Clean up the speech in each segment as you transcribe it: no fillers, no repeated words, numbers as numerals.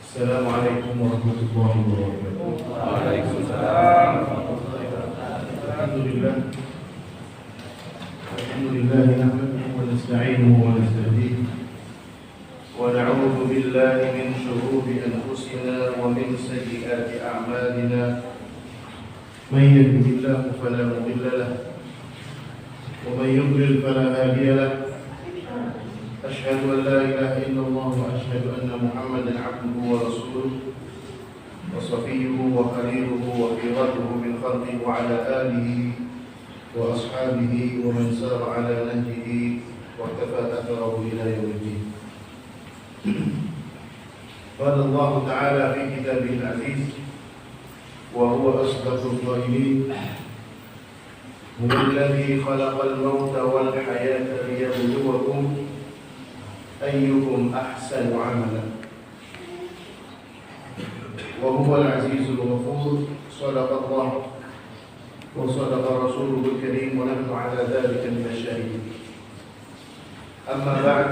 Assalamualaikum warahmatullahi wabarakatuh. Waalaikumsalam. Alhamdulillah. Alhamdulillah nahmaduhu wa nasta'inuhu wa nasta'dinuhu wa na'udzu billahi min shururi anfusina wa min sayyiati a'malina. Man yahdihillahu fala mudilla lahu wa man yudlil fala hadiya lahu. أشهد أن لا إله إلا الله وأشهد أن محمدا عبده ورسوله وصفيه وخليله وخيرته من خلقه وعلى آله وأصحابه ومن سار على نهجه واكتفى أثره إلى يوم الدين. قال الله تعالى في كتابه العزيز وهو أصدق القائلين هو الذي خلق الموت والحياة ليبلوكم أيكم أحسن عملا وهو العزيز الغفور. صدق الله وصدق رسوله الكريم ونحن على ذلك من الشاهدين. أما بعد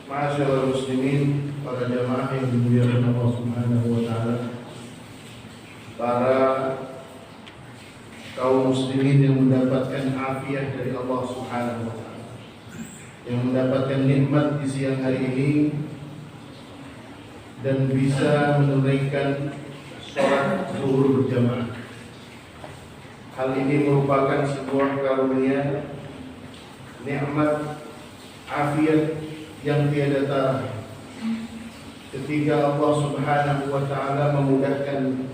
معاشر المسلمين, para jamaah yang dimuliakan Allah Subhanahu wa taala, para kaum muslimin yang mendapatkan afiat dari Allah Subhanahu wa taala, yang mendapatkan nikmat di siang hari ini dan bisa menunaikan sholat zuhur berjamaah. Hal ini merupakan sebuah karunia, nikmat, afiat yang tiada tara ketika Allah Subhanahu wa taala memudahkan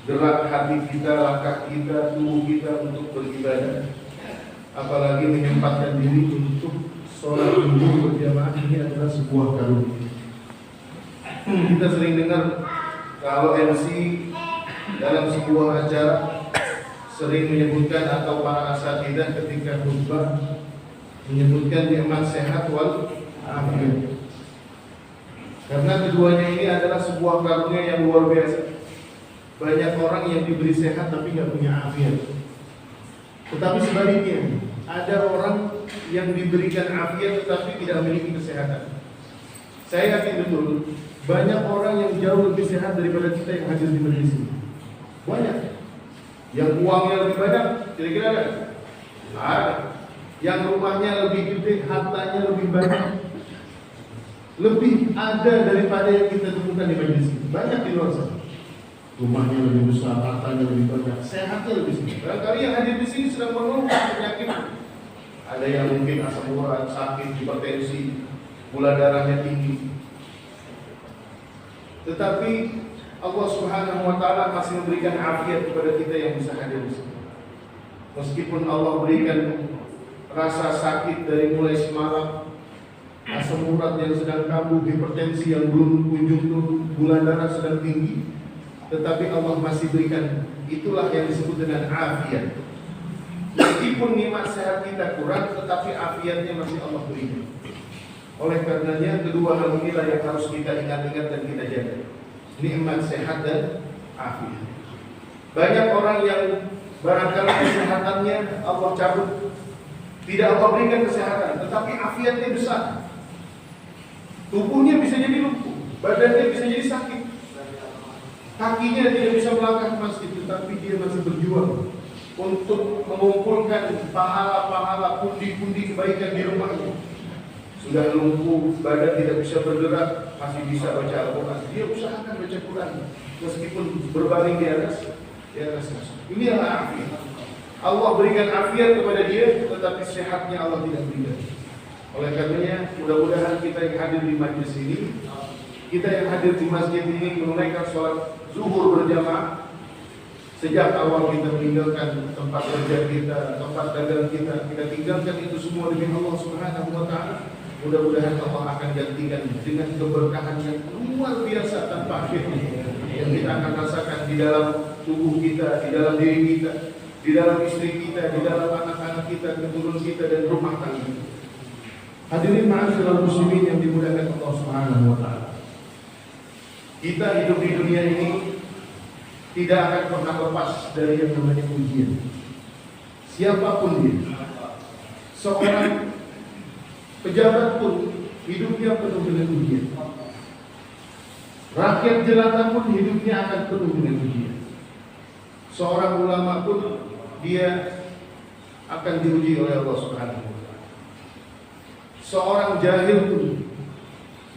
gerak hati kita, langkah kita, tubuh kita untuk beribadah, apalagi menyempatkan diri untuk sholat zuhur berjamaah. Ini adalah sebuah karunia. Kita sering dengar kalau MC dalam sebuah acara sering menyebutkan, atau para asatidzah ketika khutbah menyebutkan nikmat sehat wal afiat, karena keduanya ini adalah sebuah karunia yang luar biasa. Banyak orang yang diberi sehat tapi nggak punya afiat. Tetapi sebaliknya, ada orang yang diberikan afiat tetapi tidak memiliki kesehatan. Saya yakin betul banyak orang yang jauh lebih sehat daripada kita yang hadir di majelis ini. Banyak. Yang uangnya lebih banyak, kira-kira ada. Yang rumahnya lebih gede, hartanya lebih banyak, lebih ada daripada yang kita temukan di majelis ini. Banyak di luar sana. Rumahnya lebih besar, hartanya lebih banyak, sehatnya lebih sedikit. Barangkali yang hadir di sini sedang mengeluh penyakit. Ada yang mungkin asam urat, sakit, hipertensi, gula darahnya tinggi. Tetapi Allah Subhanahu wa taala masih memberikan afiat kepada kita yang bisa hadir di sini. Meskipun Allah berikan rasa sakit dari mulai semalam, asam urat yang sedang kambuh, hipertensi yang belum kunjung turun, gula darah sedang tinggi, tetapi Allah masih berikan. Itulah yang disebut dengan afiat. Meskipun nikmat sehat kita kurang, tetapi afiatnya masih Allah berikan. Oleh karenanya, kedua hal inilah yang harus kita ingat-ingat dan kita jaga. Nikmat sehat dan afiat. Banyak orang yang barangkali kesehatannya Allah cabut, tidak Allah berikan kesehatan, tetapi afiatnya besar. Tubuhnya bisa jadi lumpuh, badannya bisa jadi sakit, kakinya tidak bisa melangkah ke masjid, tetapi dia masih berjuang untuk mengumpulkan pahala-pahala, pundi-pundi kebaikan di rumahnya. Sudah lumpuh, badan tidak bisa bergerak, masih bisa baca Al-Quran. Dia usahakan baca Quran meskipun berbaring di atas kasur. Ini adalah afiat. Allah berikan afiat kepada dia, tetapi sehatnya Allah tidak berikan. Oleh karenanya, mudah-mudahan kita yang hadir di majlis ini, kita yang hadir di masjid ini menunaikan sholat zuhur berjamaah. Sejak awal kita meninggalkan tempat kerja kita, tempat dagang kita tinggalkan itu semua demi Allah Subhanahu wa taala. Mudah-mudahan Allah akan gantikan dengan keberkahan yang luar biasa tanpa akhir yang kita akan rasakan di dalam tubuh kita, di dalam diri kita, di dalam istri kita, di dalam anak-anak kita, keturunan kita, dan rumah tangga kita. Hadirin ma'asyiral muslimin yang dimuliakan Allah Subhanahu wa taala. Kita hidup di dunia ini tidak akan pernah lepas dari yang namanya ujian. Siapapun dia, seorang pejabat pun hidupnya penuh dengan ujian. Rakyat jelata pun hidupnya akan penuh dengan ujian. Seorang ulama pun dia akan diuji oleh Allah Subhanahu wa taala. Seorang jahil pun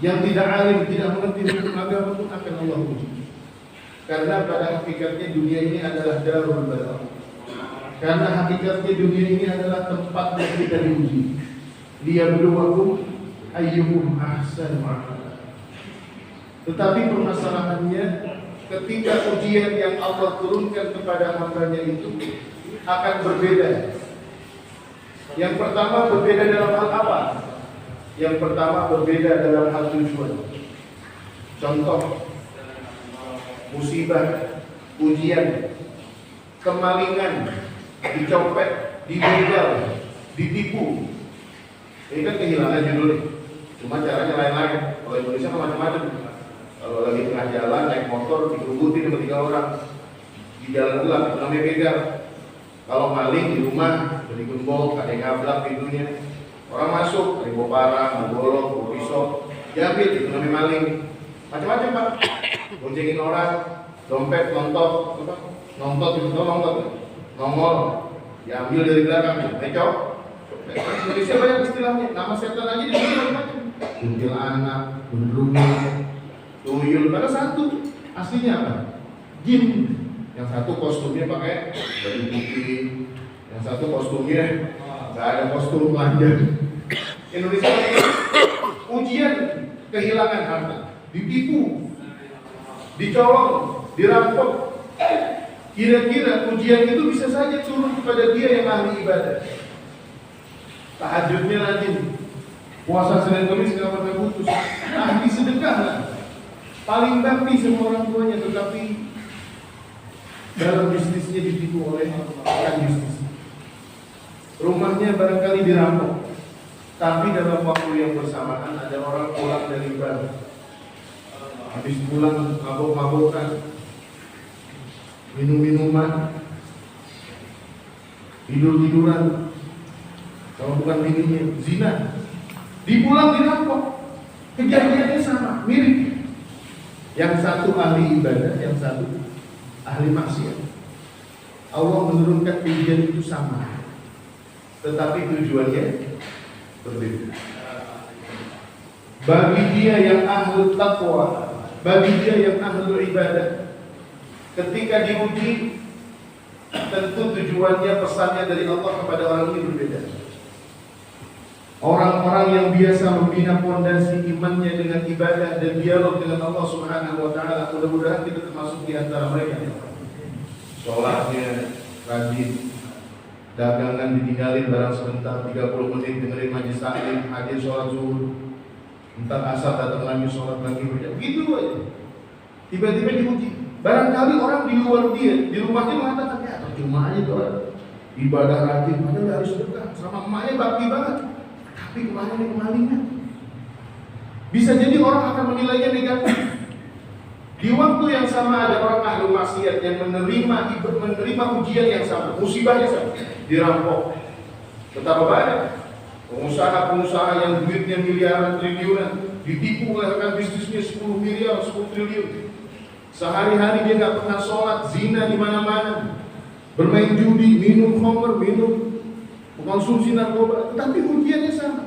yang tidak alim, tidak mengerti hukum agama pun akan Allah uji. Karena pada hakikatnya dunia ini adalah darul bala. Karena hakikatnya dunia ini adalah tempat yang kita diuji. Liyabluwakum ayyuhum ahsanu amala. Tetapi permasalahannya, ketika ujian yang Allah turunkan kepada hamba-Nya itu akan berbeda. Yang pertama berbeda dalam hal apa? Yang pertama berbeda dalam hal tujuan. Contoh, musibah, ujian, kemalingan, dicopet, dibegal, ditipu. Ini kan kehilangan judulnya. Cuma caranya lain-lain. Kalau Indonesia kan macam-macam. Kalau lagi tengah jalan naik motor dikerubutin sama 3 orang di jalan gelap, namanya begal. Kalau maling di rumah jadi gembok, ada yang ngablak pintunya. Orang masuk, ada yang bawa parang, bawa golok, bawa pisau, diambil, itu namanya maling. Macam-macam Pak. Boncengin orang, dompet, nontot, itu nongol, diambil dari belakang, becok. Indonesia banyak istilahnya, nama setan aja di sini macam-macam. Kuntil anak, gendruwo, tuyul, ada satu aslinya apa? Jin. Yang satu kostumnya pakai baju putih, yang satu kostumnya nggak ada kostum telanjang. Indonesia ujian kehilangan harta, ditipu, dicolong, dirampok. Kira-kira ujian itu bisa saja turun kepada dia yang ahli ibadah. Tahajudnya rajin, puasa Senin Kamis nggak pernah putus, ahli sedekah lah, paling bakti sama orang tuanya, tetapi dalam bisnisnya ditipu oleh rekan bisnis. Rumahnya barangkali dirampok, tapi dalam waktu yang bersamaan ada orang pulang dari ibadah, habis pulang mabuk-mabukan, minum-minuman, tidur-tiduran. Kalau bukan bininya, zina. Dipulang dirampok. Kejadiannya sama, mirip. Yang satu ahli ibadah, yang satu ahli maksiat. Allah menurunkan ujian itu sama, tetapi tujuannya berbeda. Bagi dia yang ahli taqwa, bagi dia yang ahli ibadah, ketika diuji, tentu tujuannya, pesannya dari Allah kepada orang ini berbeda. Orang-orang yang biasa membina fondasi imannya dengan ibadah dan dialog dengan Allah Subhanahu wa taala, mudah-mudahan kita termasuk di antara mereka. Sholatnya rajin, dagangan ditinggalin barang sebentar 30 menit dengerin majelis taklim, hadir sholat zuhur, entar asar datang lagi sholat lagi, begitu aja. Tiba-tiba diuji. Barangkali orang di luar dia, di rumahnya mengatakan, ya percuma aja tuh ibadah rajin, padahal harus sedekah, sama emaknya bakti banget. Tapi kemarin ini kemalingan. Bisa jadi orang akan menilainya negatif. Di waktu yang sama ada orang ahli maksiat yang menerima ujian yang sama, musibahnya sama, dirampok. Betapa banyak pengusaha-pengusaha yang duitnya miliaran, triliunan, ditipu oleh rekan bisnisnya 10 miliar, 10 triliun. Sehari-hari dia nggak pernah sholat, zina di mana-mana, bermain judi, minum khamr, mengkonsumsi narkoba, tetapi ujiannya sama.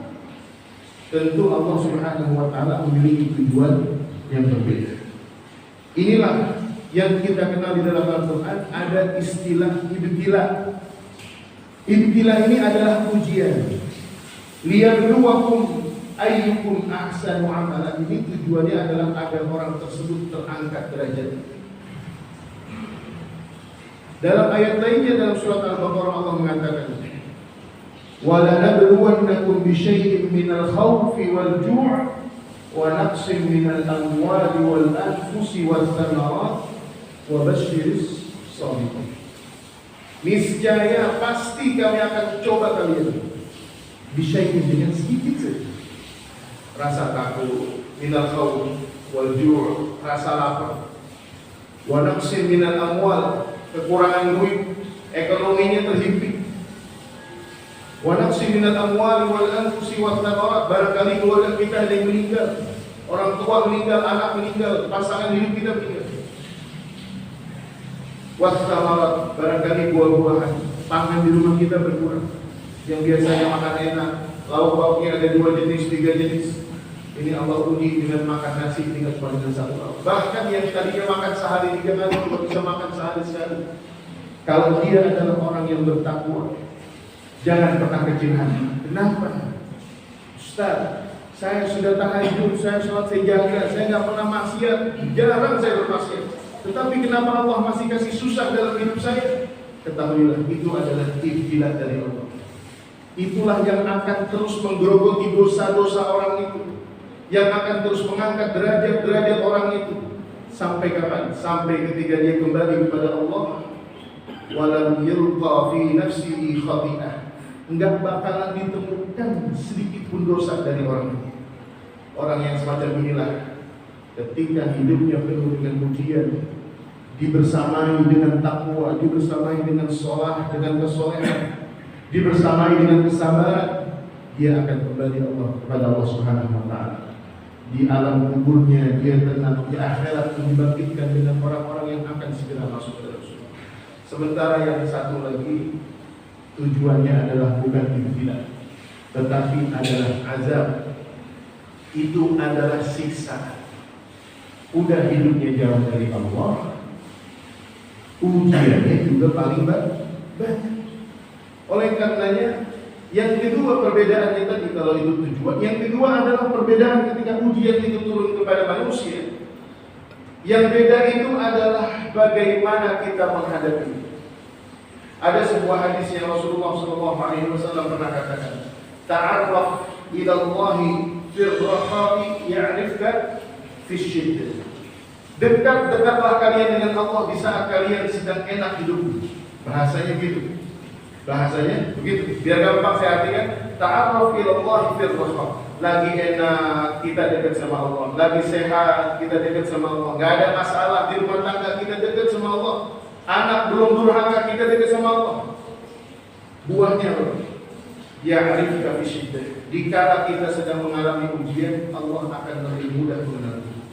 Tentu Allah Subhanahu wa taala memiliki tujuan yang berbeda. Inilah yang kita kenal di dalam Al-Qur'an, ada istilah ibtila. Ibtila ini adalah ujian. Liyabluwakum ayyukum ahsanu amala. Ini tujuannya adalah agar orang tersebut terangkat derajatnya. Dalam ayat lainnya dalam surat Al-Baqarah Allah mengatakan, وَلَنَبْلُوَنَّكُمْ بِشَيْءٍ مِنَ الْخَوْفِ وَالْجُوعِ وَنَقْصٍ مِنَ الْأَمْوَالِ وَالْأَنْفُسِ وَالثَّمَرَاتِ وَبَشِّرِ الصَّابِرِينَ. Niscaya pasti kami akan coba kalian bisyai'in, dengan sedikit saja. Rasa takut, minal khawf wal ju', rasa lapar. Wa naqsin minal amwal, kekurangan duit, ekonominya terhimpit. Wa naqsin minal amwal wal anfusi wat thamarat, barangkali keluarga kita ada yang meninggal. Orang tua meninggal, anak meninggal, pasangan hidup kita meninggal. Wassamarat, barangkali buah-buahan, pangan di rumah kita berkurang. Yang biasanya makan enak, lauk pauknya ada 2 jenis, 3 jenis. Ini Allah uji dengan makan nasi tinggal cuma dengan 1 lauk. Bahkan yang tadinya makan sehari 3 kali, cuma bisa makan sehari sekali. Kalau dia adalah orang yang bertakwa, jangan pernah kecil hati. Kenapa? Ustaz, saya sudah tahajud, saya sholat, saya jaga, saya nggak pernah maksiat, jarang saya bermaksiat. Tetapi kenapa Allah masih kasih susah dalam hidup saya? Ketahuilah, itu adalah ibtilah dari Allah. Itulah yang akan terus menggerogoti dosa-dosa orang itu, yang akan terus mengangkat derajat-derajat orang itu. Sampai kapan? Sampai ketika dia kembali kepada Allah. Walam yulqa fi nafsihi khati'ah. Enggak bakalan ditemukan sedikit pun dosa dari orang ini. Orang yang semacam inilah, ketika hidupnya penuh dengan pujian, dibersamai dengan takwa, dibersamai dengan sholat, dengan kesolehan, dibersamai dengan kesabaran, dia akan kembali kepada Allah Subhanahu wa Ta'ala. Di alam kuburnya dia tenang, di akhirat dibangkitkan dengan orang-orang yang akan segera masuk ke dalam surga. Sementara yang satu lagi tujuannya adalah bukan ibtilah, tetapi adalah azab. Itu adalah siksa. Udah hidupnya jauh dari Allah, ujiannya juga paling banyak. Oleh karenanya, yang kedua perbedaannya tadi, kalau itu tujuan, yang kedua adalah perbedaan ketika ujian itu turun kepada manusia. Yang beda itu adalah bagaimana kita menghadapi. Ada sebuah hadis yang Rasulullah SAW pernah katakan, ta'arraf ila Allahi fir rakhai ya'rifka fis shiddah. Dekat-dekatlah kalian dengan Allah di saat kalian sedang enak hidup. Bahasanya gitu. Bahasanya begitu. Biar gampang saya artikan, ta'arraf ila Allahi fir rakhai. Lagi enak kita dekat sama Allah, lagi sehat kita dekat sama Allah, nggak ada masalah di rumah tangga kita dekat sama Allah, anak belum durhaka kita dekat sama Allah. Buahnya apa? Ya arifka fi syiddah. Dikala kita sedang mengalami ujian, Allah akan lebih mudah mengenal kita.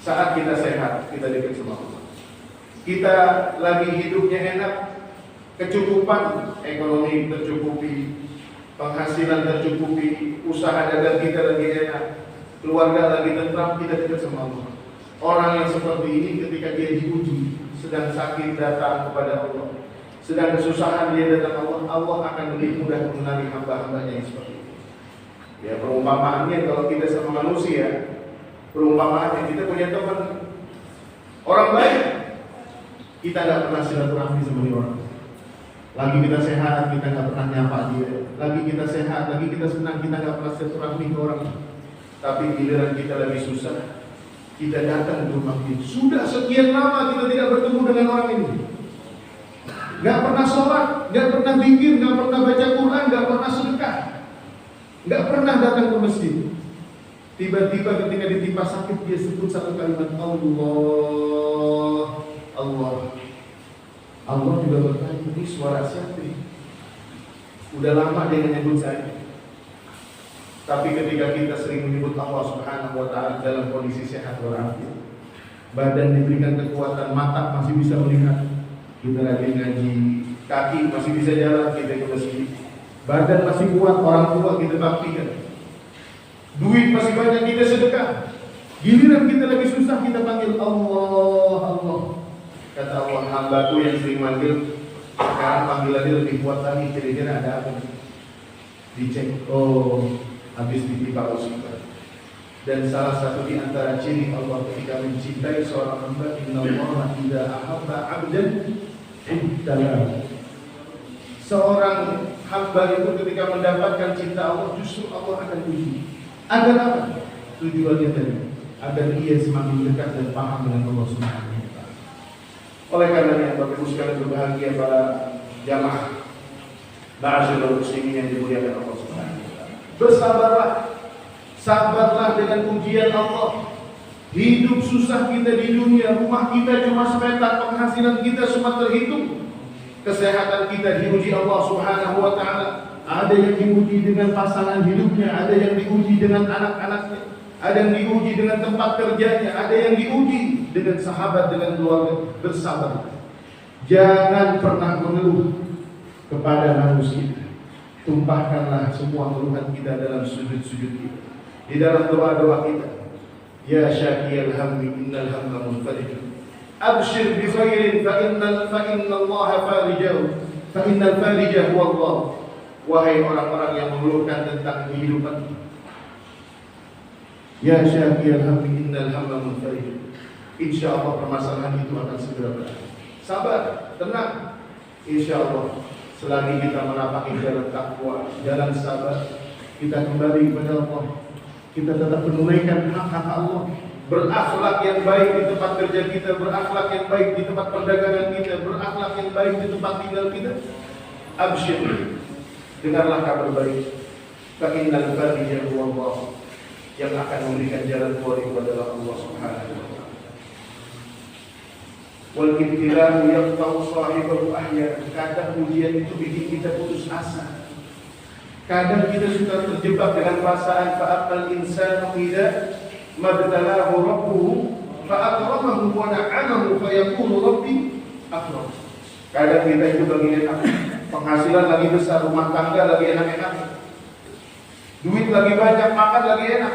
Saat kita sehat kita dekat sama Allah. Kita lagi hidupnya enak, kecukupan ekonomi tercukupi, penghasilan tercukupi, usaha dagang kita lagi enak, keluarga lagi tentram, kita dekat sama Allah. Orang yang seperti ini ketika dia diuji, sedang sakit datang kepada Allah, sedang kesusahan dia datang Allah, Allah akan lebih mudah mengenali hamba-hambanya yang seperti itu. Ya, perumpamaannya kalau kita sama manusia, perumpamaannya kita punya teman orang baik, kita nggak pernah silaturahmi sama dia orang. Lagi kita sehat, kita nggak pernah nyapa dia. Lagi kita sehat, lagi kita senang, kita nggak pernah silaturahmi ke orang. Tapi giliran kita lagi susah, kita datang ke rumah dia. Sudah sekian lama kita tidak bertemu dengan orang ini. Nggak pernah sholat, nggak pernah zikir, nggak pernah baca Quran, nggak pernah sedekah, nggak pernah datang ke masjid. Tiba-tiba ketika ditimpa sakit dia sebut satu kalimat Allah, Allah. Allah juga bertanya, ini suara siapa? Udah lama dia menyebut saya. Tapi ketika kita sering menyebut Allah Subhanahu wa Ta'ala dalam kondisi sehat walafiat, badan diberikan kekuatan, mata masih bisa melihat, kita lagi ngaji, kaki masih bisa jalan, kita ke masjid, badan masih kuat, orang tua kita baktikan, duit masih banyak, kita sedekah. Giliran kita lagi susah, kita panggil Allah, Allah. Kata Allah, hambaku yang sering manggil, sekarang panggilannya lebih kuat lagi, kira-kira ada apa? Dicek, oh, habis ditimpa musibah. Dan salah satu di antara ciri Allah ketika mencintai seorang hamba, innallaha idza ahabba 'abdan ibtalahu. Seorang hamba itu ketika mendapatkan cinta Allah, justru Allah akan uji. Agar apa? Tujuannya tadi, agar ia semakin dekat dan paham dengan Allah Subhanahu. Oleh karenanya Bapak Ibu sekalian berbahagia para jamaah ma'asyiral muslimin yang dimuliakan Allah Subhanahu wa taala. Bersabarlah. Sabarlah dengan ujian Allah. Hidup susah kita di dunia, rumah kita cuma sepetak, penghasilan kita cuma terhitung. Kesehatan kita diuji Allah Subhanahu wa taala. Ada yang diuji dengan pasangan hidupnya, ada yang diuji dengan anak-anaknya, ada yang diuji dengan tempat kerjanya, ada yang diuji dengan sahabat, dengan keluarga. Bersabar. Jangan pernah mengeluh kepada manusia. Tumpahkanlah semua keluhan kita dalam sujud-sujud kita, di dalam doa-doa kita. Ya syaqiyal hammi innal hamma munfarijun. Abshir bi khairin fa inna Allah farijahu. Fa innal farijah huwa Allah. Wahai orang-orang yang mengeluhkan tentang kehidupan, ya syaqiyal hammi innal hamma munfarijun. Insyaallah permasalahan itu akan segera berakhir. Sabar, tenang. Insyaallah selagi kita menapaki jalan takwa, jalan sabar, kita kembali kepada Allah. Kita tetap menunaikan hak-hak Allah, berakhlak yang baik di tempat kerja kita, berakhlak yang baik di tempat perdagangan kita, berakhlak yang baik di tempat tinggal kita. Absyir, dengarlah kabar baik. Fa innal farijah huwa Allah. Yang akan memberikan jalan keluar itu adalah Allah Subhanahu wa taala. Wal ibtila'u yaqta'u sahibahu ahyan. Kadang ujian itu bikin kita putus asa. Kadang kita suka terjebak dengan perasaan fa'aqal insanu idza mabtalahu rabbuhu fa'akramahu wa na'amahu fa yaqulu rabbi akram. Kadang kita itu bagian penghasilan lagi besar, rumah tangga lagi enak-enak, duit lagi banyak, makan lagi enak.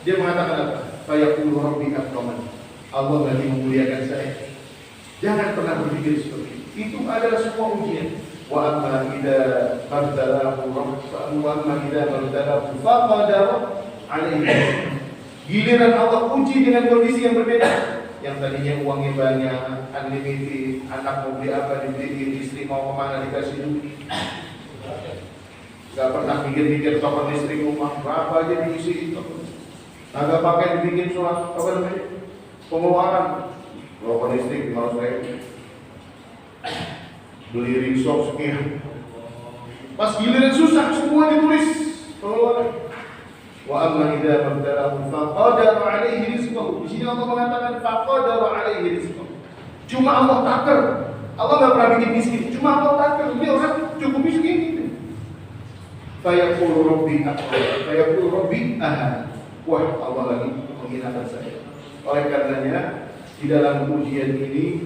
Dia mengatakan apa? Fa yaqulu rabbi akram. Allah lagi memuliakan saya. Jangan pernah berpikir seperti itu. Itu adalah semua ujian. Wa amma idza mabtalahu faqadara alaihi. Giliran Allah uji dengan kondisi yang berbeda. Yang tadinya uangnya banyak, unlimited, anak mau beli apa dibeliin, istri mau kemana dikasih duit. Gak pernah mikir-mikir kapan listrik rumah berapa aja diisi itu. Agak pakai dibikin surat apa namanya? Pengeluaran. Kalau listrik 500.000. Beli ringsok sekian. Pas giliran susah semua ditulis pengeluaran. Wa amma idza mabtalahu faqadara alaihi rizqahu. Di sini Allah mengatakan faqadara alaihi rizqahu. Cuma Allah takdir. Allah enggak pernah bikin miskin. Cuma Allah takdir dia orang cukup miskin gitu. Fa yaqulu rabbi akbar. Fa yaqulu rabbi ahad. Wah, Allah lagi menghinakan saya. Oleh karenanya di dalam ujian ini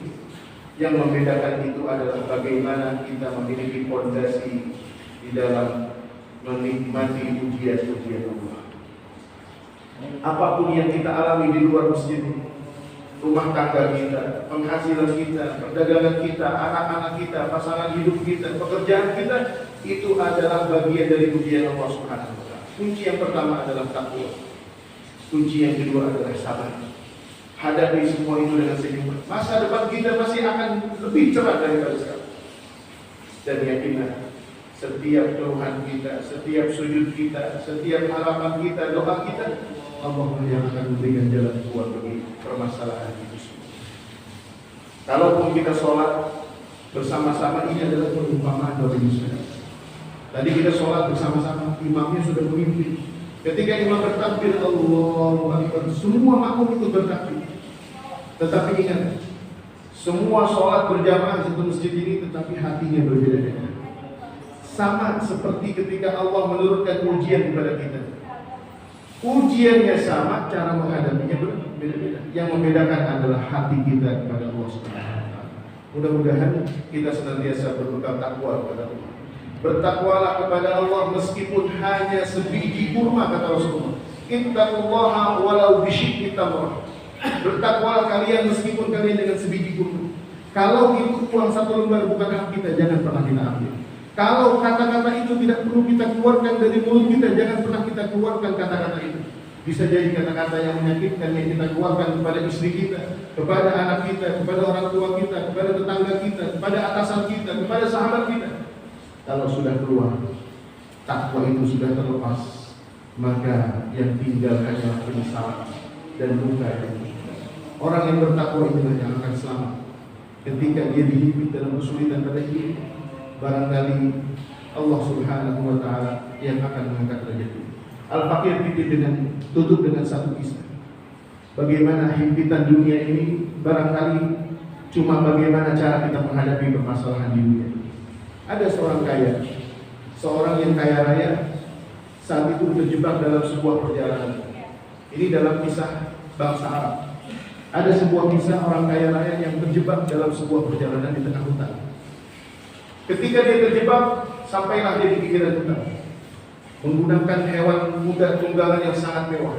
yang membedakan itu adalah bagaimana kita memiliki fondasi di dalam menikmati ujian-ujian Allah. Apapun yang kita alami di luar masjid, rumah tangga kita, penghasilan kita, perdagangan kita, anak-anak kita, pasangan hidup kita, pekerjaan kita, itu adalah bagian dari ujian Allah Subhanahu wa taala. Kunci yang pertama adalah takwa. Kunci yang kedua adalah sabar. Hadapi semua itu dengan senyuman. Masa depan kita pasti akan lebih cerah daripada sekarang. Dan yakinlah, setiap keluhan kita, setiap sujud kita, setiap harapan kita, doa kita, Allah yang akan memberikan jalan keluar bagi permasalahan itu semua. Kalaupun kita sholat bersama-sama, ini adalah perumpamaan Bapak Ibu Saudara. Tadi kita sholat bersama-sama, imamnya sudah memimpin. Ketika imam bertakbir, Allahu Akbar, semua makmum itu bertakbir. Tetapi ingat, semua sholat berjamaah di masjid ini, tetapi hatinya berbeda-beda. Sama seperti ketika Allah menurunkan ujian kepada kita. Ujiannya sama, cara menghadapinya berbeda-beda. Yang membedakan adalah hati kita kepada Allah Subhanahu wa taala. Mudah-mudahan kita senantiasa berbekal takwa kepada Allah. Bertakwalah kepada Allah meskipun hanya sebiji kurma, kata Rasulullah. Ittaqullaha walau bisyikki tamrah. Bertakwalah kalian meskipun kalian dengan sebiji kurma. Kalau itu uang satu lembar bukan hak kita, jangan pernah kita ambil. Kalau kata-kata itu tidak perlu kita keluarkan dari mulut kita, jangan pernah kita keluarkan kata-kata itu. Bisa jadi kata-kata yang menyakitkan yang kita keluarkan kepada istri kita, kepada anak kita, kepada orang tua kita, kepada tetangga kita, kepada atasan kita, kepada sahabat kita. Kalau sudah keluar, takwa itu sudah terlepas, maka yang tinggal hanyalah penyesalan dan luka yang orang yang bertakwa itulah yang akan selamat. Ketika dia dihimpit dalam kesulitan pada hidup, barangkali Allah Subhanahu wa taala yang akan mengangkat derajatnya. Al-Faqir tutup dengan satu kisah. Bagaimana himpitan dunia ini barangkali cuma bagaimana cara kita menghadapi permasalahan di dunia. Ada seorang kaya, seorang yang kaya raya, saat itu terjebak dalam sebuah perjalanan. Ini dalam kisah bangsa Arab. Ada sebuah kisah orang kaya raya yang terjebak dalam sebuah perjalanan di tengah hutan. Ketika dia terjebak, sampailah dia di pinggiran hutan, menggunakan hewan kuda tunggangan yang sangat mewah.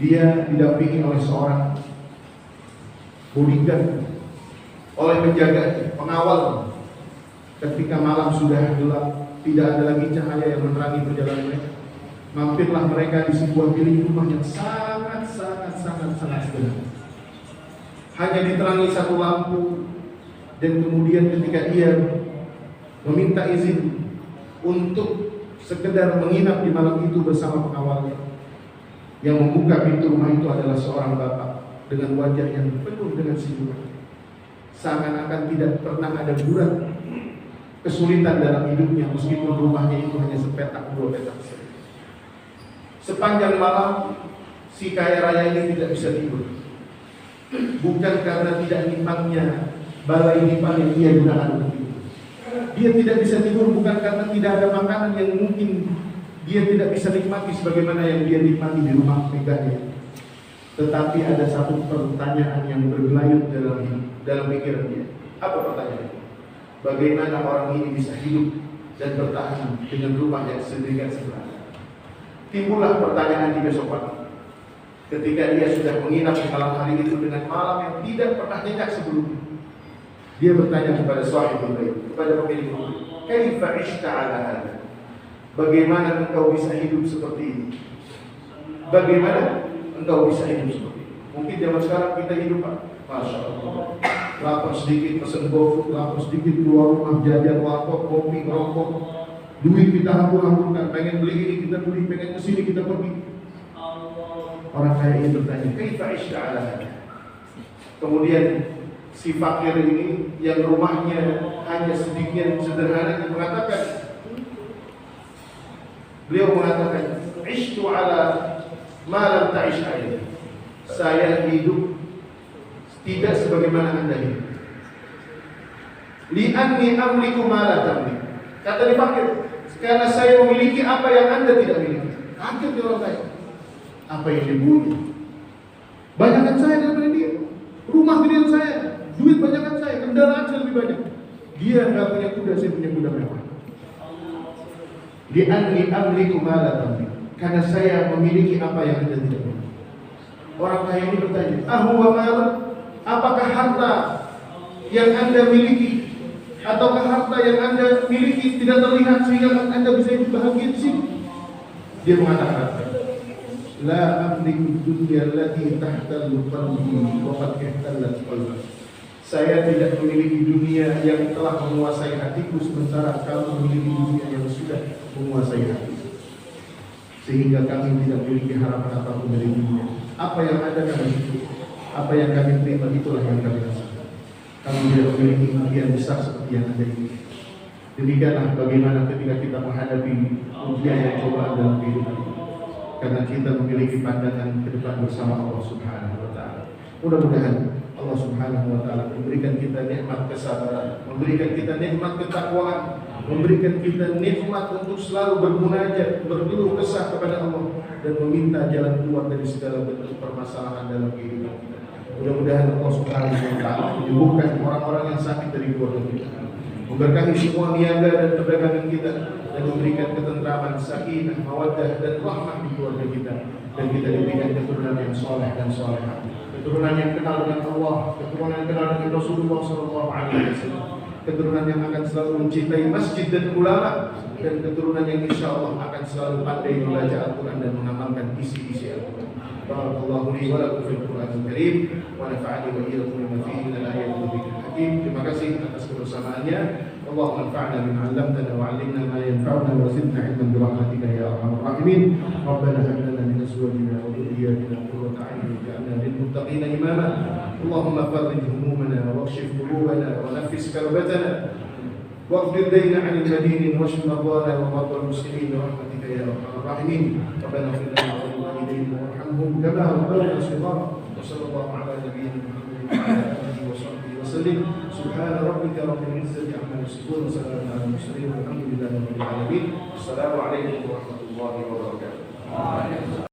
Dia didampingi oleh seorang bodyguard, oleh penjaga, pengawal. Ketika malam sudah gelap, tidak ada lagi cahaya yang menerangi perjalanan mereka, mampirlah mereka di sebuah bilik rumah yang sangat sederhana. Hanya diterangi satu lampu, dan kemudian ketika ia meminta izin untuk sekedar menginap di malam itu bersama pengawalnya, yang membuka pintu rumah itu adalah seorang bapak dengan wajah yang penuh dengan senyuman. Seakan-akan tidak pernah ada burat kesulitan dalam hidupnya, meskipun rumahnya itu hanya sepetak dua petak saja. Sepanjang malam si kaya raya ini tidak bisa tidur. Bukan karena tidak nikmatnya balai dipan yang ia gunakan untuk tidur. Dia tidak bisa tidur bukan karena tidak ada makanan yang mungkin dia tidak bisa nikmati sebagaimana yang dia nikmati di rumah megahnya. Tetapi ada satu pertanyaan yang bergelayut dalam pikiran dia. Apa pertanyaannya? Bagaimana orang ini bisa hidup dan bertahan dengan rumah yang sedemikian sederhana? Timbullah pertanyaan di besok pagi, ketika dia sudah menginap di malam hari itu dengan malam yang tidak pernah nyenyak sebelumnya. Dia bertanya kepada sahibul bait, kepada pemilik rumah, "Kaifa 'ishta 'ala hadha?" Bagaimana engkau bisa hidup seperti ini? Bagaimana engkau bisa hidup seperti ini? Mungkin zaman sekarang kita hidup, Pak, Masya Allah, lapar sedikit pesen GoFood, lapar sedikit keluar rumah jajan warkop, kopi, rokok, duit kita hambur-hamburkan, pengen beli ini kita beli, pengen kesini kita pergi. Orang kaya ini bertanya, "Kaifa 'ishta 'ala hadha?" Kemudian si fakir ini yang rumahnya hanya sedikit sederhana beliau mengatakan, "Ishtu 'ala ma lam ta'ish 'alaihi." Saya hidup tidak sebagaimana Anda hidup. Li'anni amliku ma la tamlik. Kata di fakir, karena saya memiliki apa yang Anda tidak miliki. Kaget di orang kaya. Apa yang dia punya? Banyakan saya daripada dia. Rumah gedean saya, duit banyakan saya, kendaraan saya lebih banyak. Dia nggak punya kuda, saya punya kuda mewah. Li'anni amliku ma la tamlik. Karena saya memiliki apa yang Anda tidak miliki. Orang kaya ini bertanya, "Ahuwa mal? Apakah harta yang Anda miliki ataukah harta yang Anda miliki tidak terlihat sehingga Anda bisa hidup bahagia di sini?" Dia mengatakan, "La amliku dunya allati tahtalu qalbi wa qad ihtallat qalbi." Saya tidak memiliki dunia yang telah menguasai hatiku, sementara kamu memiliki dunia yang sudah menguasai hati. Sehingga kami tidak memiliki harapan apapun dari dunia. Apa yang ada kami itu, apa yang kami terima itulah yang kami rasakan. Kami tidak memiliki impian besar seperti yang ada ini. Demikianlah bagaimana ketika kita menghadapi ujian dan cobaan dalam kehidupan ini. Karena kita memiliki pandangan ke depan bersama Allah Subhanahu wa Ta'ala. Mudah-mudahan Allah Subhanahu wa Ta'ala memberikan kita nikmat kesabaran, memberikan kita nikmat ketakwaan, memberikan kita nikmat untuk selalu bermunajat, berkeluh kesah kepada Allah dan meminta jalan keluar dari segala bentuk permasalahan dalam kehidupan kita. Mudah-mudahan Allah Subhanahu wa Ta'ala menyembuhkan orang-orang yang sakit dari keluarga kita, memberkahi semua niaga dan perdagangan kita, dan memberikan ketentraman, sakinah, mawaddah dan rahmah di keluarga kita, dan kita diberikan keturunan yang soleh dan solehah, keturunan yang kenal dengan Allah, keturunan yang kenal dengan Rasulullah SAW, keturunan yang akan selalu mencintai masjid dan ulama, dan keturunan yang insya Allah akan selalu pandai membaca Al-Quran dan mengamalkan isi-isi Al-Quran. Barakallahu li wa lakum fil Qur'anil Karim wa nafa'ani wa iyyakum bima fihi minal ayati wa dzikril hakim. Terima kasih atas kebersamaannya. Allahumma anfa'na bima 'allamtana wa 'allimna ma yanfa'una wa zidna 'ilman bi rahmatika ya arhamar rahimin. Rabbana hab lana min azwajina wa dhurriyyatina qurrata 'ayunin waj'alna lil muttaqina imama. Allahumma farrij humumana wakshif qulubana wa naffis karbatana واغفر دينا عن المدين واشف مرضانا ومرضى المسلمين برحمتك يا ارحم الراحمين. ربنا اغفر لنا ولوالدينا وارحمهم كما ربونا صغارا. وصلى الله على نبينا محمد وعلى اله وصحبه وسلم. سبحان ربك رب العزه عما يصفون وسلام على المرسلين والحمد لله رب العالمين. السلام عليكم ورحمه الله وبركاته.